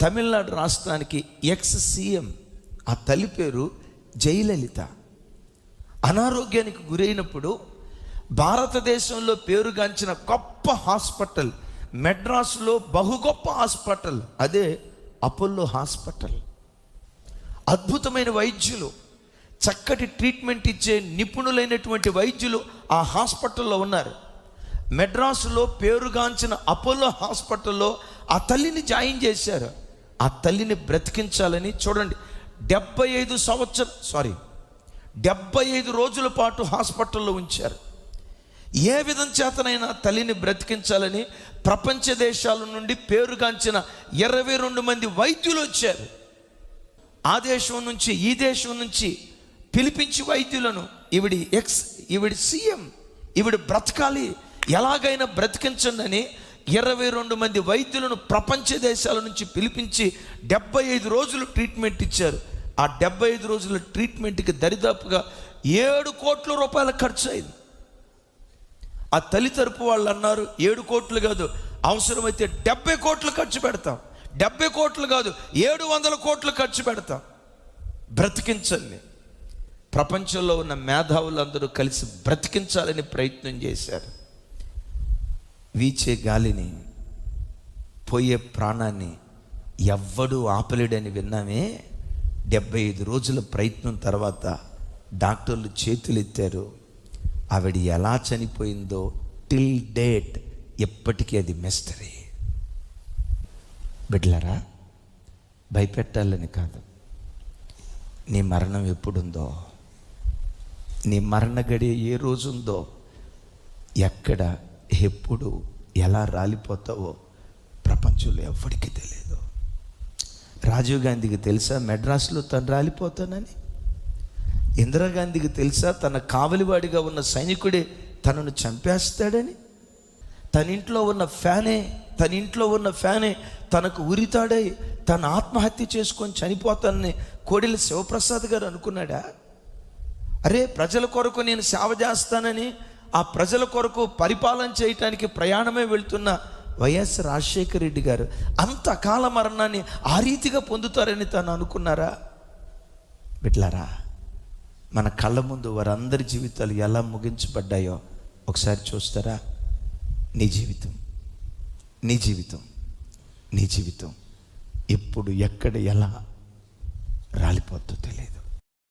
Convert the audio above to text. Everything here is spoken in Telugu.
తమిళనాడు రాష్ట్రానికి ఎక్స్ సీఎం, ఆ తల్లి పేరు జయలలిత. అనారోగ్యానికి గురైనప్పుడు భారతదేశంలో పేరుగాంచిన గొప్ప హాస్పిటల్, మెడ్రాస్లో బహు గొప్ప హాస్పిటల్, అదే అపోలో హాస్పిటల్. అద్భుతమైన వైద్యులు, చక్కటి ట్రీట్మెంట్ ఇచ్చే నిపుణులైనటువంటి వైద్యులు ఆ హాస్పిటల్లో ఉన్నారు. మెడ్రాసులో పేరుగాంచిన అపోలో హాస్పిటల్లో ఆ తల్లిని జాయిన్ చేశారు. ఆ తల్లిని బ్రతికించాలని చూడండి, 75 రోజుల పాటు హాస్పిటల్లో ఉంచారు. ఏ విధం చేతనైనా తల్లిని బ్రతికించాలని ప్రపంచ దేశాల నుండి పేరుగాంచిన 22 మంది వైద్యులు వచ్చారు. ఆ దేశం నుంచి ఈ దేశం నుంచి పిలిపించి వైద్యులను, ఈవిడి సీఎం, ఈవిడ బ్రతకాలి, ఎలాగైనా బ్రతికించండి అని 22 మంది వైద్యులను ప్రపంచ దేశాల నుంచి పిలిపించి 75 రోజులు ట్రీట్మెంట్ ఇచ్చారు. ఆ 75 రోజుల ట్రీట్మెంట్కి దరిదాపుగా 7 కోట్ల రూపాయల ఖర్చు అయింది. ఆ తల్లి తరపు వాళ్ళు అన్నారు, 7 కోట్లు కాదు, అవసరమైతే 70 కోట్లు ఖర్చు పెడతాం. 70 కోట్లు కాదు, 700 కోట్లు ఖర్చు పెడతాం, బ్రతికించండి. ప్రపంచంలో ఉన్న మేధావులందరూ కలిసి బ్రతికించాలని ప్రయత్నం చేశారు. వీచే గాలిని, పోయే ప్రాణాన్ని ఎవ్వడూ ఆపలేడని విన్నామే. 75 రోజుల ప్రయత్నం తర్వాత డాక్టర్లు చేతులెత్తారు. ఆవిడ ఎలా చనిపోయిందో టిల్ డేట్ ఎప్పటికీ అది మిస్టరీ. బిడ్డలారా, భయపెట్టాలని కాదు, నీ మరణం ఎప్పుడుందో, నీ మరణ గడియ ఏ రోజు ఉందో, ఎక్కడ ఎప్పుడు ఎలా రాలిపోతావో ప్రపంచంలో ఎవ్వడికి తెలియదు. రాజీవ్ గాంధీకి తెలుసా మెడ్రాస్లో తను రాలిపోతానని? ఇందిరాగాంధీకి తెలుసా తన కావలివాడిగా ఉన్న సైనికుడే తనను చంపేస్తాడని? తన ఇంట్లో ఉన్న ఫ్యానే తనకు ఉరితాడై తన ఆత్మహత్య చేసుకొని చనిపోతానని కోడెల శివప్రసాద్ గారు అనుకున్నాడా? అరే, ప్రజల కొరకు నేను సేవ చేస్తానని ఆ ప్రజల కొరకు పరిపాలన చేయటానికి ప్రయాణమే వెళ్తున్న వైఎస్ రాజశేఖర రెడ్డి గారు అంత అకాల మరణాన్ని ఆ రీతిగా పొందుతారని తను అనుకున్నారా? బిడ్డలారా, మన కళ్ళ ముందు వారందరి జీవితాలు ఎలా ముగించబడ్డాయో ఒకసారి చూస్తారా? నీ జీవితం ఎప్పుడు, ఎక్కడ, ఎలా రాలిపోతుందో తెలియదు.